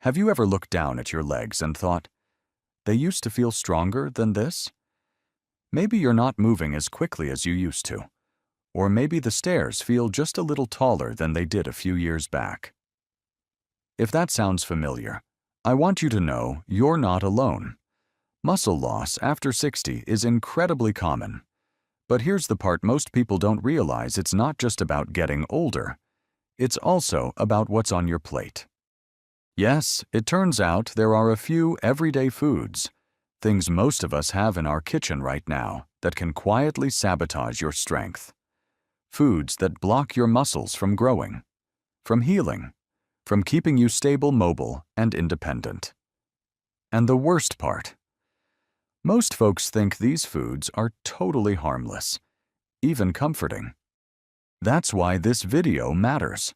Have you ever looked down at your legs and thought, they used to feel stronger than this? Maybe you're not moving as quickly as you used to. Or maybe the stairs feel just a little taller than they did a few years back. If that sounds familiar, I want you to know you're not alone. Muscle loss after 60 is incredibly common. But here's the part most people don't realize: it's not just about getting older. It's also about what's on your plate. Yes, it turns out there are a few everyday foods, things most of us have in our kitchen right now, that can quietly sabotage your strength. Foods that block your muscles from growing, from healing, from keeping you stable, mobile, and independent. And the worst part: most folks think these foods are totally harmless, even comforting. That's why this video matters.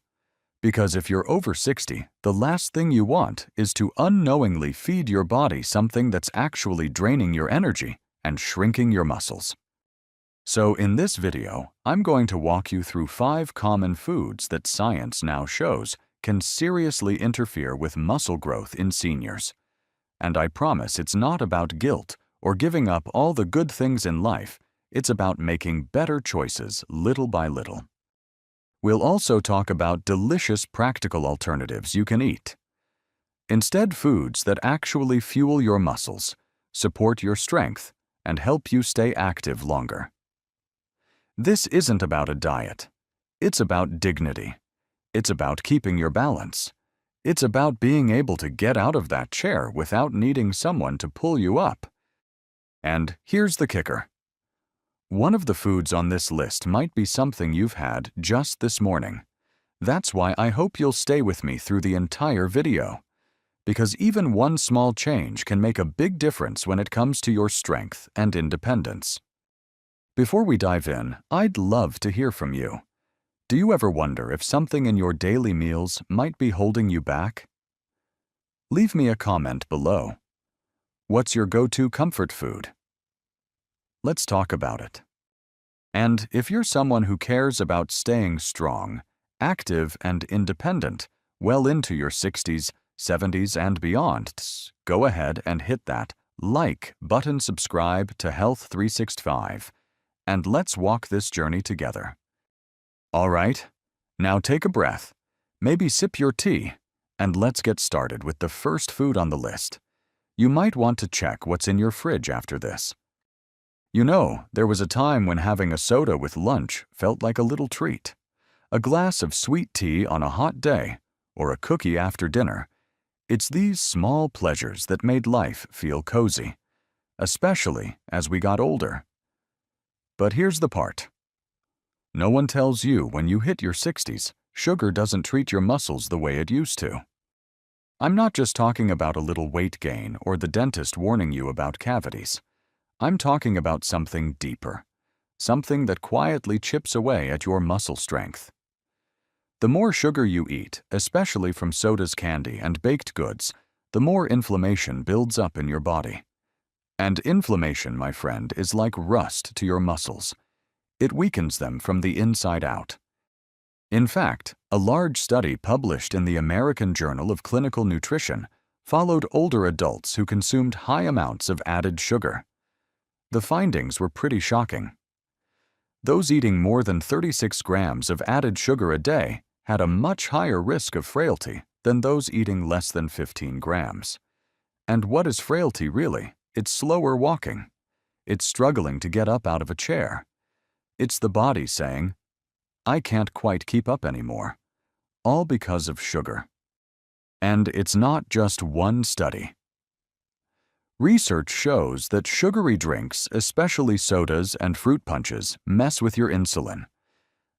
Because if you're over 60, the last thing you want is to unknowingly feed your body something that's actually draining your energy and shrinking your muscles. So in this video, I'm going to walk you through 5 common foods that science now shows can seriously interfere with muscle growth in seniors. And I promise it's not about guilt or giving up all the good things in life. It's about making better choices little by little. We'll also talk about delicious practical alternatives you can eat. Instead, foods that actually fuel your muscles, support your strength, and help you stay active longer. This isn't about a diet. It's about dignity. It's about keeping your balance. It's about being able to get out of that chair without needing someone to pull you up. And here's the kicker. One of the foods on this list might be something you've had just this morning. That's why I hope you'll stay with me through the entire video. Because even one small change can make a big difference when it comes to your strength and independence. Before we dive in, I'd love to hear from you. Do you ever wonder if something in your daily meals might be holding you back? Leave me a comment below. What's your go-to comfort food? Let's talk about it. And if you're someone who cares about staying strong, active, and independent well into your 60s, 70s, and beyond, go ahead and hit that like button, subscribe to Health 365, and let's walk this journey together. All right, now take a breath, maybe sip your tea, and let's get started with the first food on the list. You might want to check what's in your fridge after this. You know, there was a time when having a soda with lunch felt like a little treat. A glass of sweet tea on a hot day, or a cookie after dinner. It's these small pleasures that made life feel cozy, especially as we got older. But here's the part. No one tells you when you hit your 60s, sugar doesn't treat your muscles the way it used to. I'm not just talking about a little weight gain or the dentist warning you about cavities. I'm talking about something deeper, something that quietly chips away at your muscle strength. The more sugar you eat, especially from sodas, candy, and baked goods, the more inflammation builds up in your body. And inflammation, my friend, is like rust to your muscles. It weakens them from the inside out. In fact, a large study published in the American Journal of Clinical Nutrition followed older adults who consumed high amounts of added sugar. The findings were pretty shocking. Those eating more than 36 grams of added sugar a day had a much higher risk of frailty than those eating less than 15 grams. And what is frailty really? It's slower walking. It's struggling to get up out of a chair. It's the body saying, I can't quite keep up anymore. All because of sugar. And it's not just one study. Research shows that sugary drinks, especially sodas and fruit punches, mess with your insulin.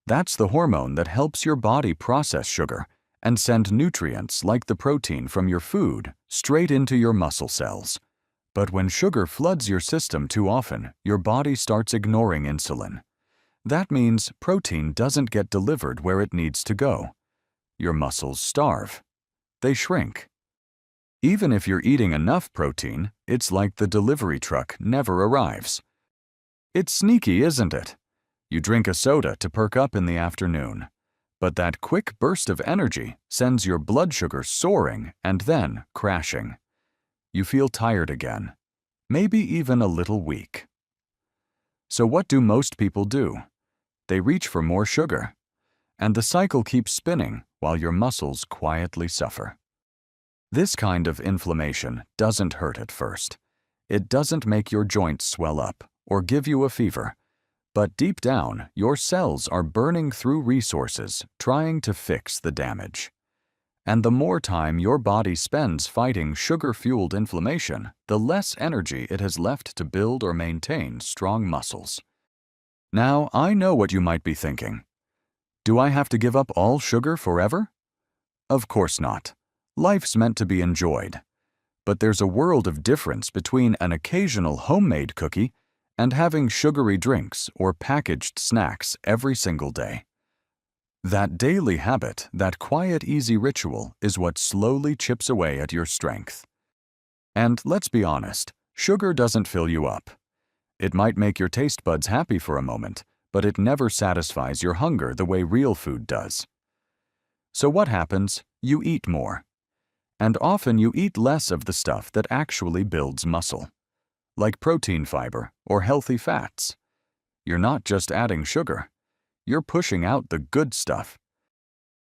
That's the hormone that helps your body process sugar and send nutrients like the protein from your food straight into your muscle cells. But when sugar floods your system too often, your body starts ignoring insulin. That means protein doesn't get delivered where it needs to go. Your muscles starve. They shrink. Even if you're eating enough protein, it's like the delivery truck never arrives. It's sneaky, isn't it? You drink a soda to perk up in the afternoon. But that quick burst of energy sends your blood sugar soaring and then crashing. You feel tired again, maybe even a little weak. So what do most people do? They reach for more sugar, and the cycle keeps spinning while your muscles quietly suffer. This kind of inflammation doesn't hurt at first. It doesn't make your joints swell up or give you a fever. But deep down, your cells are burning through resources trying to fix the damage. And the more time your body spends fighting sugar-fueled inflammation, the less energy it has left to build or maintain strong muscles. Now, I know what you might be thinking. Do I have to give up all sugar forever? Of course not. Life's meant to be enjoyed. But there's a world of difference between an occasional homemade cookie and having sugary drinks or packaged snacks every single day. That daily habit, that quiet, easy ritual, is what slowly chips away at your strength. And let's be honest, sugar doesn't fill you up. It might make your taste buds happy for a moment, but it never satisfies your hunger the way real food does. So what happens? You eat more. And often you eat less of the stuff that actually builds muscle, like protein fiber or healthy fats. You're not just adding sugar, you're pushing out the good stuff.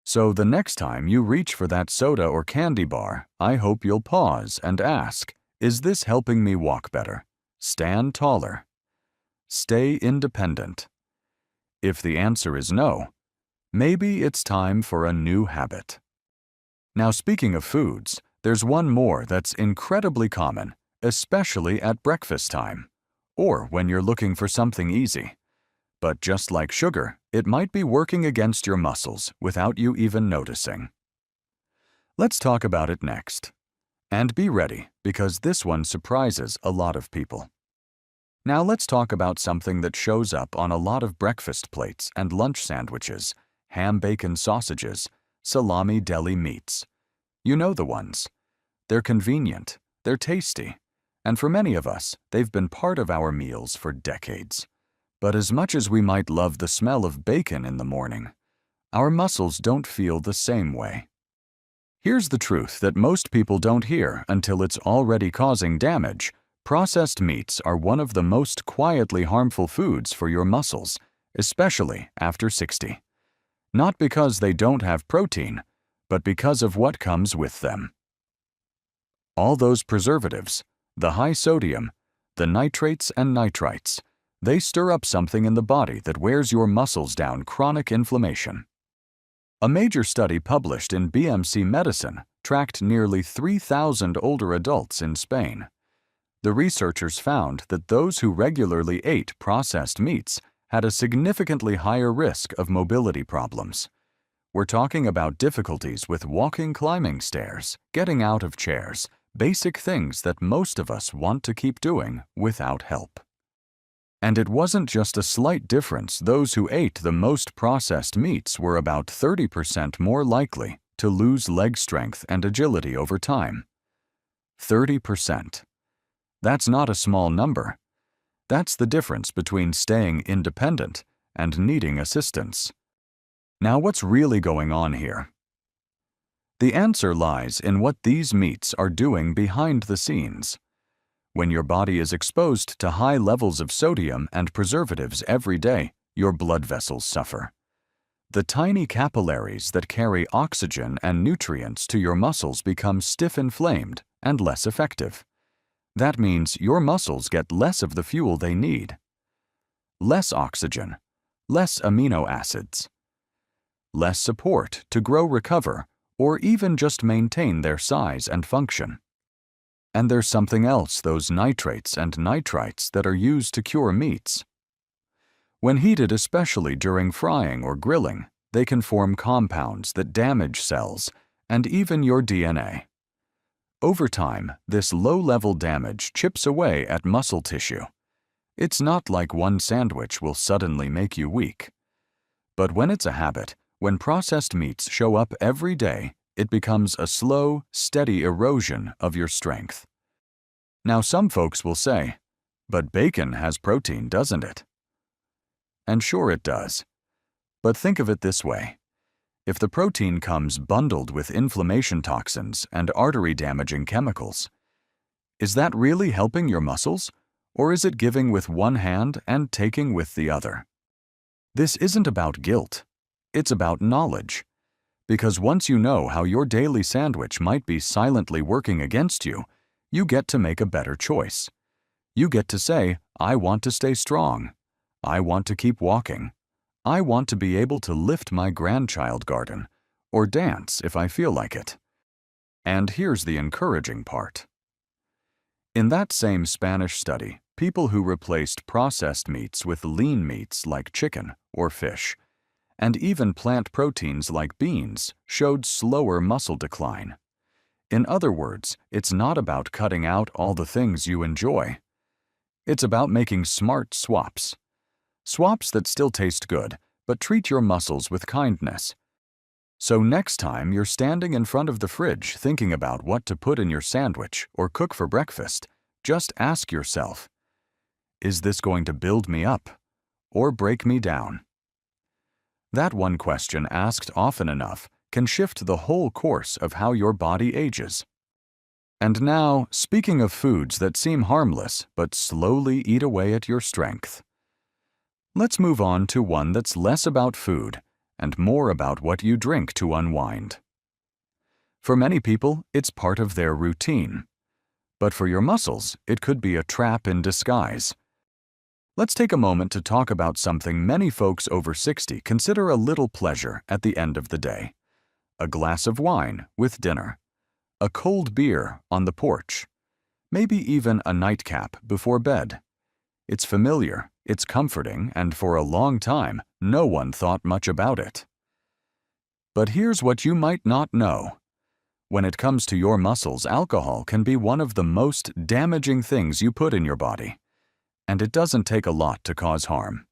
So the next time you reach for that soda or candy bar, I hope you'll pause and ask, is this helping me walk better, stand taller, stay independent? If the answer is no, maybe it's time for a new habit. Now, speaking of foods, there's one more that's incredibly common, especially at breakfast time, or when you're looking for something easy. But just like sugar, it might be working against your muscles without you even noticing. Let's talk about it next. And be ready, because this one surprises a lot of people. Now let's talk about something that shows up on a lot of breakfast plates and lunch sandwiches: ham, bacon, sausages, salami, deli meats. You know the ones. They're convenient, they're tasty, and for many of us, they've been part of our meals for decades. But as much as we might love the smell of bacon in the morning, our muscles don't feel the same way. Here's the truth that most people don't hear until it's already causing damage. Processed meats are one of the most quietly harmful foods for your muscles, especially after 60. Not because they don't have protein, but because of what comes with them. All those preservatives, the high sodium, the nitrates and nitrites, they stir up something in the body that wears your muscles down: chronic inflammation. A major study published in BMC Medicine tracked nearly 3,000 older adults in Spain. The researchers found that those who regularly ate processed meats had a significantly higher risk of mobility problems. We're talking about difficulties with walking, climbing stairs, getting out of chairs, basic things that most of us want to keep doing without help. And it wasn't just a slight difference. Those who ate the most processed meats were about 30% more likely to lose leg strength and agility over time. 30%. That's not a small number. That's the difference between staying independent and needing assistance. Now, what's really going on here? The answer lies in what these meats are doing behind the scenes. When your body is exposed to high levels of sodium and preservatives every day, your blood vessels suffer. The tiny capillaries that carry oxygen and nutrients to your muscles become stiff, inflamed, and less effective. That means your muscles get less of the fuel they need. Less oxygen, less amino acids, less support to grow, recover, or even just maintain their size and function. And there's something else: those nitrates and nitrites that are used to cure meats. When heated, especially during frying or grilling, they can form compounds that damage cells and even your DNA. Over time, this low-level damage chips away at muscle tissue. It's not like one sandwich will suddenly make you weak. But when it's a habit, when processed meats show up every day, it becomes a slow, steady erosion of your strength. Now, some folks will say, but bacon has protein, doesn't it? And sure it does. But think of it this way. If the protein comes bundled with inflammation toxins and artery-damaging chemicals, is that really helping your muscles, or is it giving with one hand and taking with the other? This isn't about guilt. It's about knowledge. Because once you know how your daily sandwich might be silently working against you, you get to make a better choice. You get to say, I want to stay strong. I want to keep walking. I want to be able to lift my grandchild garden, or dance if I feel like it. And here's the encouraging part. In that same Spanish study, people who replaced processed meats with lean meats like chicken or fish, and even plant proteins like beans, showed slower muscle decline. In other words, it's not about cutting out all the things you enjoy. It's about making smart swaps. Swaps that still taste good, but treat your muscles with kindness. So next time you're standing in front of the fridge thinking about what to put in your sandwich or cook for breakfast, just ask yourself, is this going to build me up or break me down? That one question asked often enough can shift the whole course of how your body ages. And now, speaking of foods that seem harmless but slowly eat away at your strength, let's move on to one that's less about food and more about what you drink to unwind. For many people, it's part of their routine. But for your muscles, it could be a trap in disguise. Let's take a moment to talk about something many folks over 60 consider a little pleasure at the end of the day. A glass of wine with dinner. A cold beer on the porch. Maybe even a nightcap before bed. It's familiar, it's comforting, and for a long time, no one thought much about it. But here's what you might not know. When it comes to your muscles, alcohol can be one of the most damaging things you put in your body. And it doesn't take a lot to cause harm.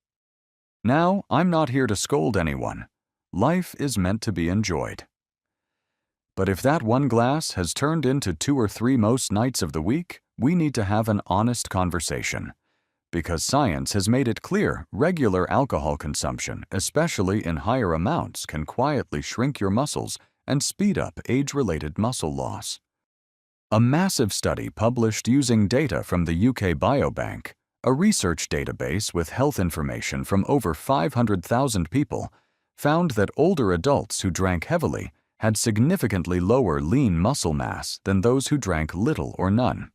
Now, I'm not here to scold anyone. Life is meant to be enjoyed. But if that one glass has turned into 2 or 3 most nights of the week, we need to have an honest conversation. Because science has made it clear regular alcohol consumption, especially in higher amounts, can quietly shrink your muscles and speed up age-related muscle loss. A massive study published using data from the UK Biobank, a research database with health information from over 500,000 people, found that older adults who drank heavily had significantly lower lean muscle mass than those who drank little or none.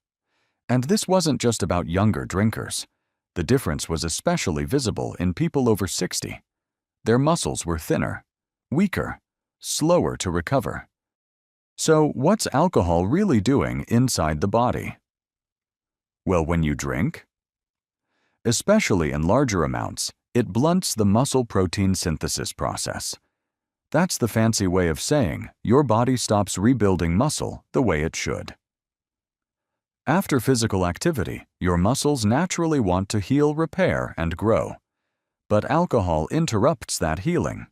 And this wasn't just about younger drinkers. The difference was especially visible in people over 60. Their muscles were thinner, weaker, slower to recover. So what's alcohol really doing inside the body? Well, when you drink, especially in larger amounts, it blunts the muscle protein synthesis process. That's the fancy way of saying your body stops rebuilding muscle the way it should. After physical activity, your muscles naturally want to heal, repair, and grow. But alcohol interrupts that healing.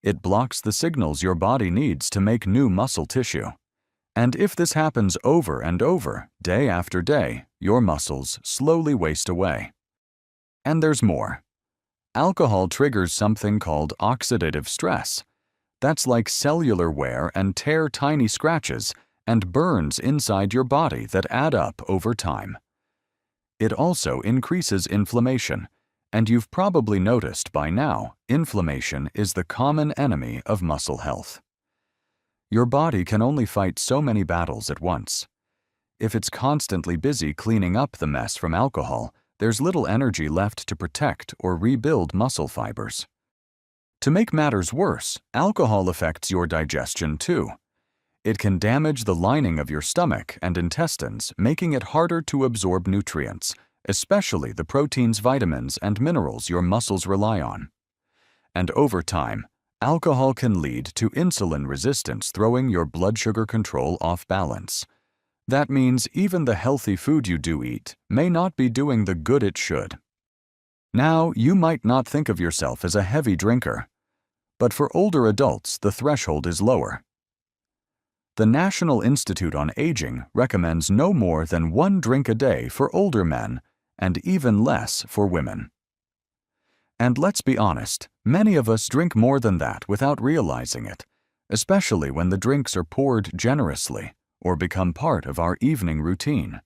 It blocks the signals your body needs to make new muscle tissue. And if this happens over and over, day after day, your muscles slowly waste away. And there's more. Alcohol triggers something called oxidative stress. That's like cellular wear and tear tiny scratches and burns inside your body that add up over time. It also increases inflammation, and you've probably noticed by now, inflammation is the common enemy of muscle health. Your body can only fight so many battles at once. If it's constantly busy cleaning up the mess from alcohol, there's little energy left to protect or rebuild muscle fibers. To make matters worse, alcohol affects your digestion too. It can damage the lining of your stomach and intestines, making it harder to absorb nutrients, especially the proteins, vitamins, and minerals your muscles rely on. And over time, alcohol can lead to insulin resistance, throwing your blood sugar control off balance. That means even the healthy food you do eat may not be doing the good it should. Now, you might not think of yourself as a heavy drinker, but for older adults, the threshold is lower. The National Institute on Aging recommends no more than 1 drink a day for older men and even less for women. And let's be honest, many of us drink more than that without realizing it, especially when the drinks are poured generously or become part of our evening routine.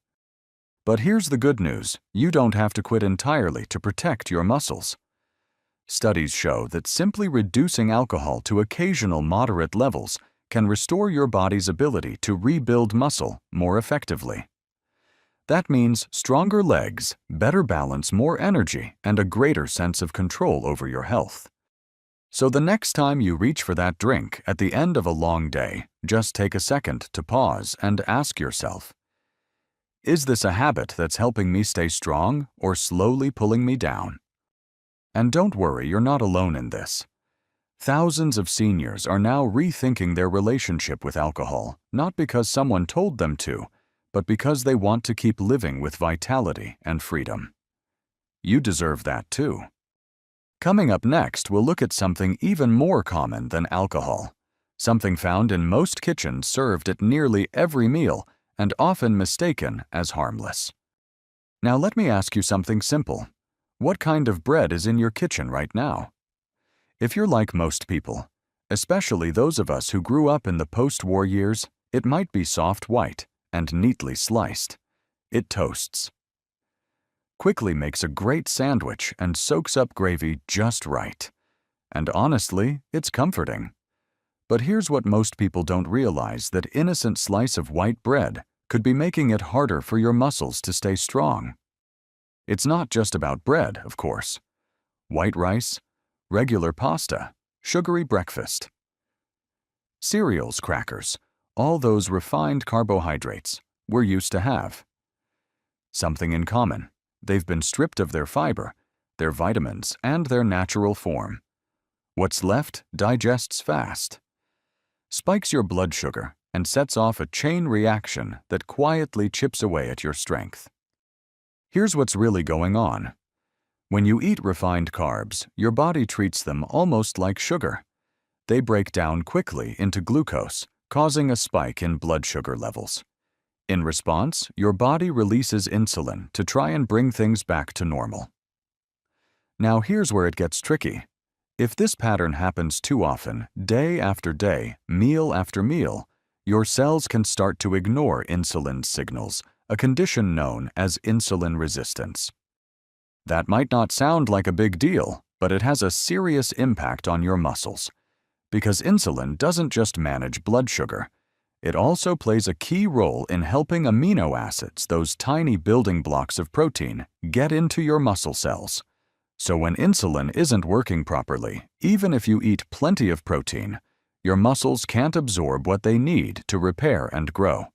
But here's the good news: you don't have to quit entirely to protect your muscles. Studies show that simply reducing alcohol to occasional moderate levels can restore your body's ability to rebuild muscle more effectively. That means stronger legs, better balance, more energy, and a greater sense of control over your health. So the next time you reach for that drink at the end of a long day, just take a second to pause and ask yourself, is this a habit that's helping me stay strong or slowly pulling me down? And don't worry, you're not alone in this. Thousands of seniors are now rethinking their relationship with alcohol, not because someone told them to, but because they want to keep living with vitality and freedom. You deserve that too. Coming up next, we'll look at something even more common than alcohol, something found in most kitchens, served at nearly every meal, and often mistaken as harmless. Now let me ask you something simple. What kind of bread is in your kitchen right now? If you're like most people, especially those of us who grew up in the post-war years, it might be soft white and neatly sliced. It toasts, quickly makes a great sandwich, and soaks up gravy just right. And honestly, it's comforting. But here's what most people don't realize: that innocent slice of white bread could be making it harder for your muscles to stay strong. It's not just about bread, of course. White rice, regular pasta, sugary breakfast, cereals, crackers, all those refined carbohydrates we're used to have. Something in common: they've been stripped of their fiber, their vitamins, and their natural form. What's left digests fast, spikes your blood sugar, and sets off a chain reaction that quietly chips away at your strength. Here's what's really going on. When you eat refined carbs, your body treats them almost like sugar. They break down quickly into glucose, causing a spike in blood sugar levels. In response, your body releases insulin to try and bring things back to normal. Now here's where it gets tricky. If this pattern happens too often, day after day, meal after meal, your cells can start to ignore insulin's signals, a condition known as insulin resistance. That might not sound like a big deal, but it has a serious impact on your muscles. Because insulin doesn't just manage blood sugar, it also plays a key role in helping amino acids, those tiny building blocks of protein, get into your muscle cells. So when insulin isn't working properly, even if you eat plenty of protein, your muscles can't absorb what they need to repair and grow.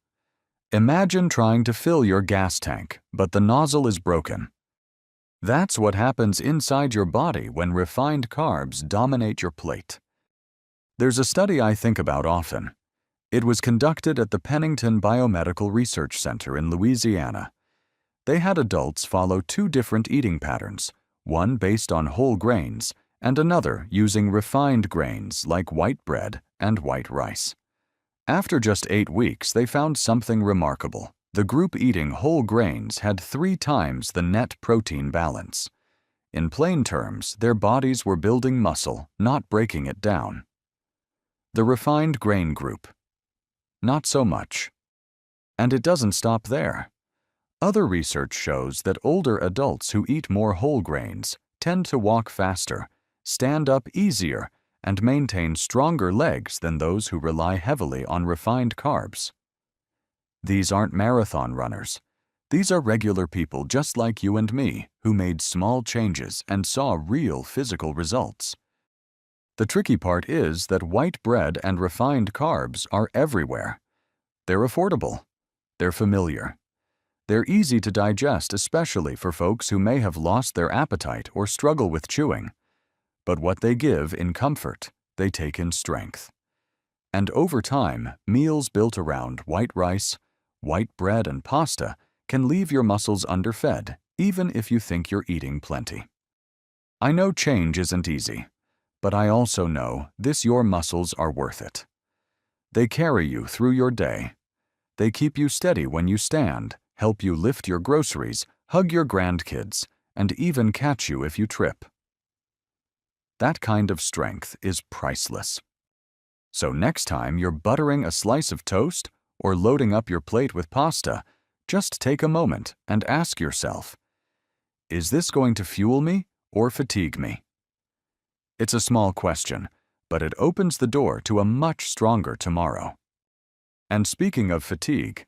Imagine trying to fill your gas tank, but the nozzle is broken. That's what happens inside your body when refined carbs dominate your plate. There's a study I think about often. It was conducted at the Pennington Biomedical Research Center in Louisiana. They had adults follow two different eating patterns, one based on whole grains and another using refined grains like white bread and white rice. After just 8 weeks, they found something remarkable. The group eating whole grains had 3 times the net protein balance. In plain terms, their bodies were building muscle, not breaking it down. The refined grain group, not so much. And it doesn't stop there. Other research shows that older adults who eat more whole grains tend to walk faster, stand up easier, and maintain stronger legs than those who rely heavily on refined carbs. These aren't marathon runners. These are regular people just like you and me who made small changes and saw real physical results. The tricky part is that white bread and refined carbs are everywhere. They're affordable. They're familiar. They're easy to digest, especially for folks who may have lost their appetite or struggle with chewing. But what they give in comfort, they take in strength. And over time, meals built around white rice, white bread, and pasta can leave your muscles underfed, even if you think you're eating plenty. I know change isn't easy, but I also know your muscles are worth it. They carry you through your day. They keep you steady when you stand, help you lift your groceries, hug your grandkids, and even catch you if you trip. that kind of strength is priceless. So next time you're buttering a slice of toast or loading up your plate with pasta, just take a moment and ask yourself, is this going to fuel me or fatigue me? It's a small question, but it opens the door to a much stronger tomorrow. And speaking of fatigue,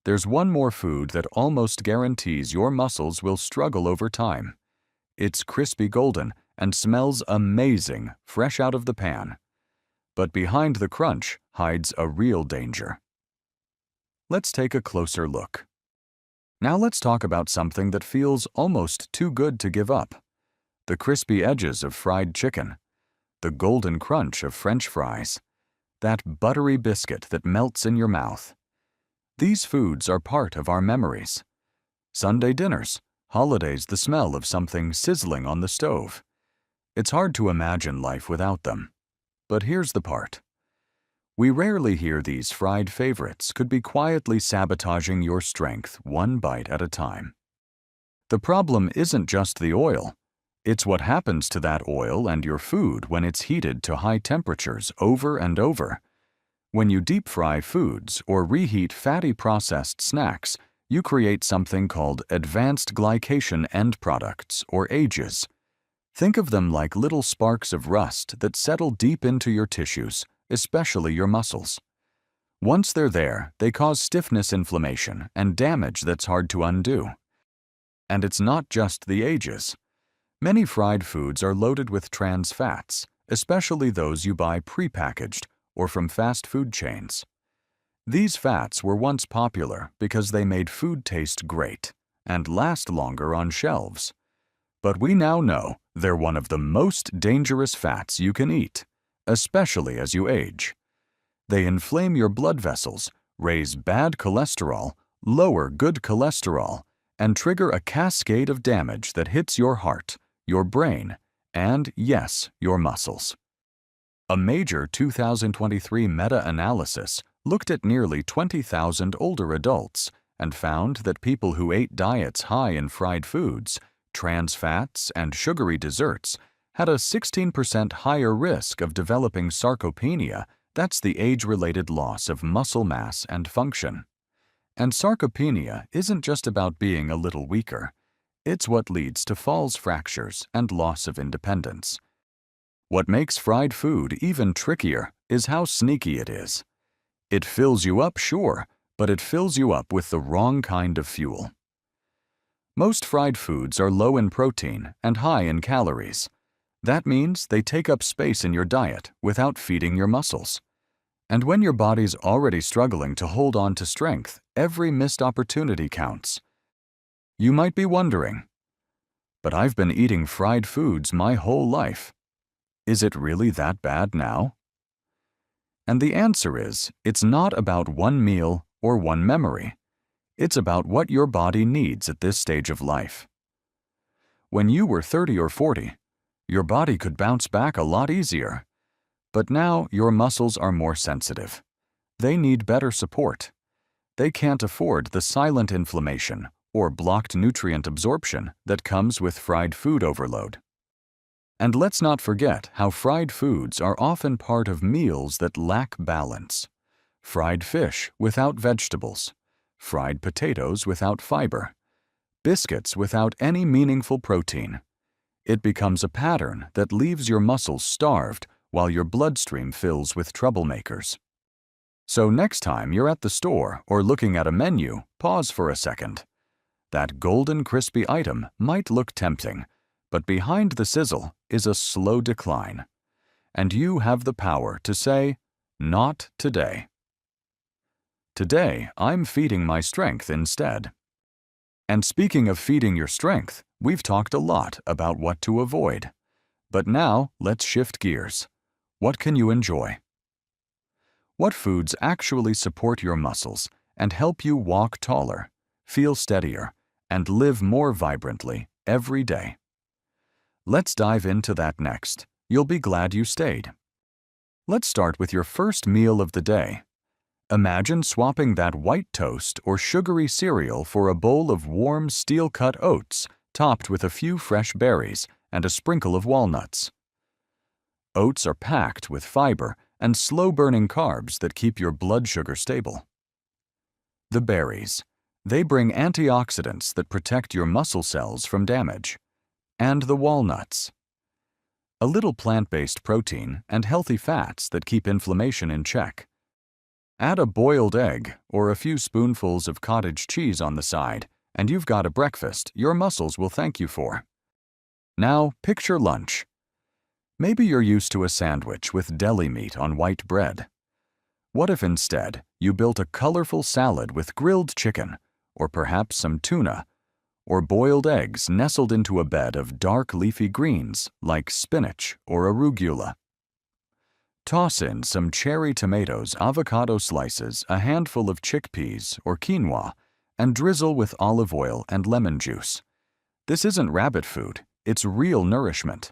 there's one more food that almost guarantees your muscles will struggle over time. It's crispy golden and smells amazing fresh out of the pan. But behind the crunch hides a real danger. Let's take a closer look. Now let's talk about something that feels almost too good to give up. The crispy edges of fried chicken, the golden crunch of French fries, that buttery biscuit that melts in your mouth. These foods are part of our memories. Sunday dinners, holidays, the smell of something sizzling on the stove. It's hard to imagine life without them. But here's the part. We rarely hear these fried favorites could be quietly sabotaging your strength one bite at a time. The problem isn't just the oil. It's what happens to that oil and your food when it's heated to high temperatures over and over. When you deep fry foods or reheat fatty processed snacks, you create something called advanced glycation end products, or AGEs. Think of them like little sparks of rust that settle deep into your tissues, especially your muscles. Once they're there, they cause stiffness, inflammation, and damage that's hard to undo. And it's not just the AGEs. Many fried foods are loaded with trans fats, especially those you buy prepackaged or from fast food chains. These fats were once popular because they made food taste great and last longer on shelves. But we now know they're one of the most dangerous fats you can eat, especially as you age. They inflame your blood vessels, raise bad cholesterol, lower good cholesterol, and trigger a cascade of damage that hits your heart, your brain, and, yes, your muscles. A major 2023 meta-analysis looked at nearly 20,000 older adults and found that people who ate diets high in fried foods, trans fats, and sugary desserts had a 16% higher risk of developing sarcopenia. That's the age-related loss of muscle mass and function. And sarcopenia isn't just about being a little weaker. It's what leads to falls fractures and loss of independence. What makes fried food even trickier is how sneaky it is. It fills you up, sure, but it fills you up with the wrong kind of fuel. Most fried foods are low in protein and high in calories. That means they take up space in your diet without feeding your muscles. And when your body's already struggling to hold on to strength, every missed opportunity counts. You might be wondering, but I've been eating fried foods my whole life. Is it really that bad now? And the answer is, it's not about one meal or one memory. It's about what your body needs at this stage of life. When you were 30 or 40, your body could bounce back a lot easier. But now your muscles are more sensitive. They need better support. They can't afford the silent inflammation or blocked nutrient absorption that comes with fried food overload. And let's not forget how fried foods are often part of meals that lack balance. Fried fish without vegetables, fried potatoes without fiber, biscuits without any meaningful protein. It becomes a pattern that leaves your muscles starved while your bloodstream fills with troublemakers. So next time you're at the store or looking at a menu, pause for a second. That golden crispy item might look tempting, but behind the sizzle is a slow decline. And you have the power to say, not today. Today, I'm feeding my strength instead. And speaking of feeding your strength, we've talked a lot about what to avoid. But now, let's shift gears. What can you enjoy? What foods actually support your muscles and help you walk taller, feel steadier, and live more vibrantly every day? Let's dive into that next. You'll be glad you stayed. Let's start with your first meal of the day. Imagine swapping that white toast or sugary cereal for a bowl of warm steel-cut oats topped with a few fresh berries and a sprinkle of walnuts. Oats are packed with fiber and slow-burning carbs that keep your blood sugar stable. The berries. They bring antioxidants that protect your muscle cells from damage. And the walnuts. A little plant-based protein and healthy fats that keep inflammation in check. Add a boiled egg or a few spoonfuls of cottage cheese on the side, and you've got a breakfast your muscles will thank you for. Now, picture lunch. Maybe you're used to a sandwich with deli meat on white bread. What if instead you built a colorful salad with grilled chicken, or perhaps some tuna, or boiled eggs nestled into a bed of dark leafy greens like spinach or arugula? Toss in some cherry tomatoes, avocado slices, a handful of chickpeas or quinoa, and drizzle with olive oil and lemon juice. This isn't rabbit food, it's real nourishment.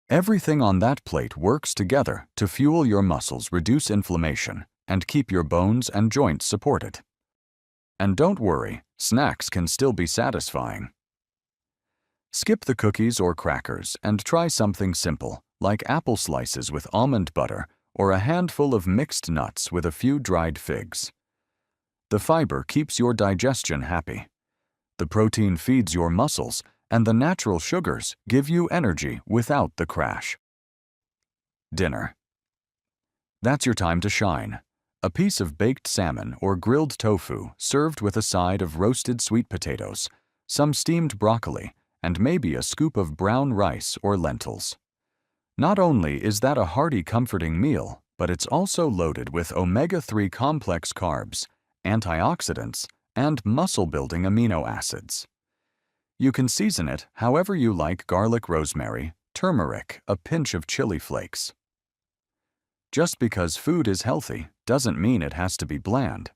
Everything on that plate works together to fuel your muscles, reduce inflammation, and keep your bones and joints supported. And don't worry, snacks can still be satisfying. Skip the cookies or crackers and try something simple, like apple slices with almond butter or a handful of mixed nuts with a few dried figs. The fiber keeps your digestion happy. The protein feeds your muscles, and the natural sugars give you energy without the crash. Dinner. That's your time to shine. A piece of baked salmon or grilled tofu served with a side of roasted sweet potatoes, some steamed broccoli, and maybe a scoop of brown rice or lentils. Not only is that a hearty, comforting meal, but it's also loaded with omega-3 complex carbs, antioxidants, and muscle-building amino acids. You can season it however you like: garlic, rosemary, turmeric, a pinch of chili flakes. Just because food is healthy doesn't mean it has to be bland.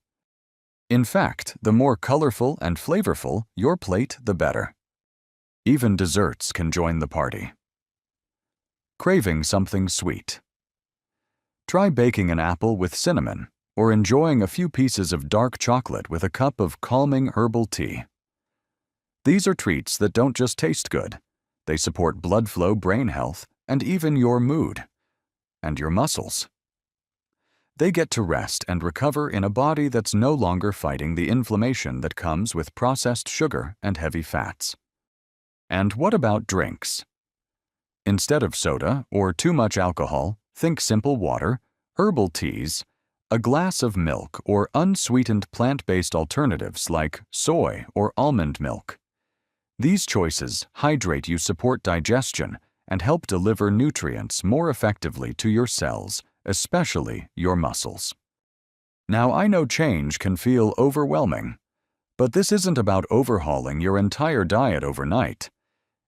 In fact, the more colorful and flavorful your plate, the better. Even desserts can join the party. Craving something sweet? Try baking an apple with cinnamon or enjoying a few pieces of dark chocolate with a cup of calming herbal tea. These are treats that don't just taste good. They support blood flow, brain health, and even your mood. And your muscles. They get to rest and recover in a body that's no longer fighting the inflammation that comes with processed sugar and heavy fats. And what about drinks? Instead of soda or too much alcohol, think simple water, herbal teas, a glass of milk, or unsweetened plant-based alternatives like soy or almond milk. These choices hydrate you, support digestion, and help deliver nutrients more effectively to your cells, especially your muscles. Now, I know change can feel overwhelming, but this isn't about overhauling your entire diet overnight.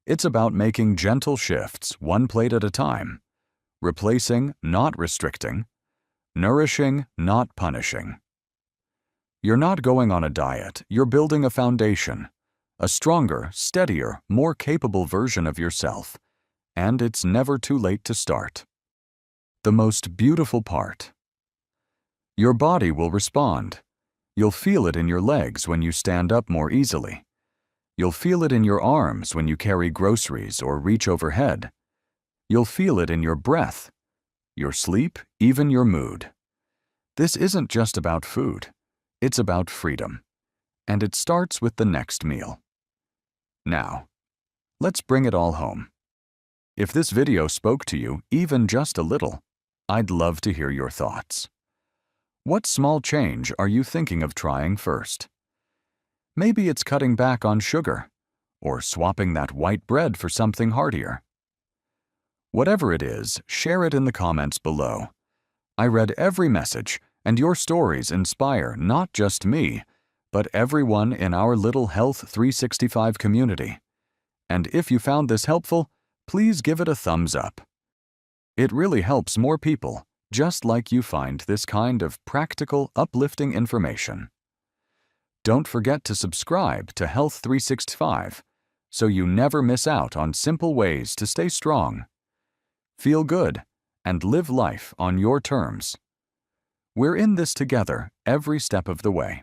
It's about making gentle shifts, one plate at a time, replacing, not restricting, nourishing, not punishing. You're not going on a diet, you're building a foundation, a stronger, steadier, more capable version of yourself, and it's never too late to start. The most beautiful part. Your body will respond. You'll feel it in your legs when you stand up more easily. You'll feel it in your arms when you carry groceries or reach overhead. You'll feel it in your breath, your sleep, even your mood. This isn't just about food. It's about freedom. And it starts with the next meal. Now, let's bring it all home. If this video spoke to you even just a little, I'd love to hear your thoughts. What small change are you thinking of trying first? Maybe it's cutting back on sugar, or swapping that white bread for something heartier. Whatever it is, share it in the comments below. I read every message, and your stories inspire not just me, but everyone in our little Health 365 community. And if you found this helpful, please give it a thumbs up. It really helps more people, just like you, find this kind of practical, uplifting information. Don't forget to subscribe to Health 365 so you never miss out on simple ways to stay strong, feel good, and live life on your terms. We're in this together every step of the way.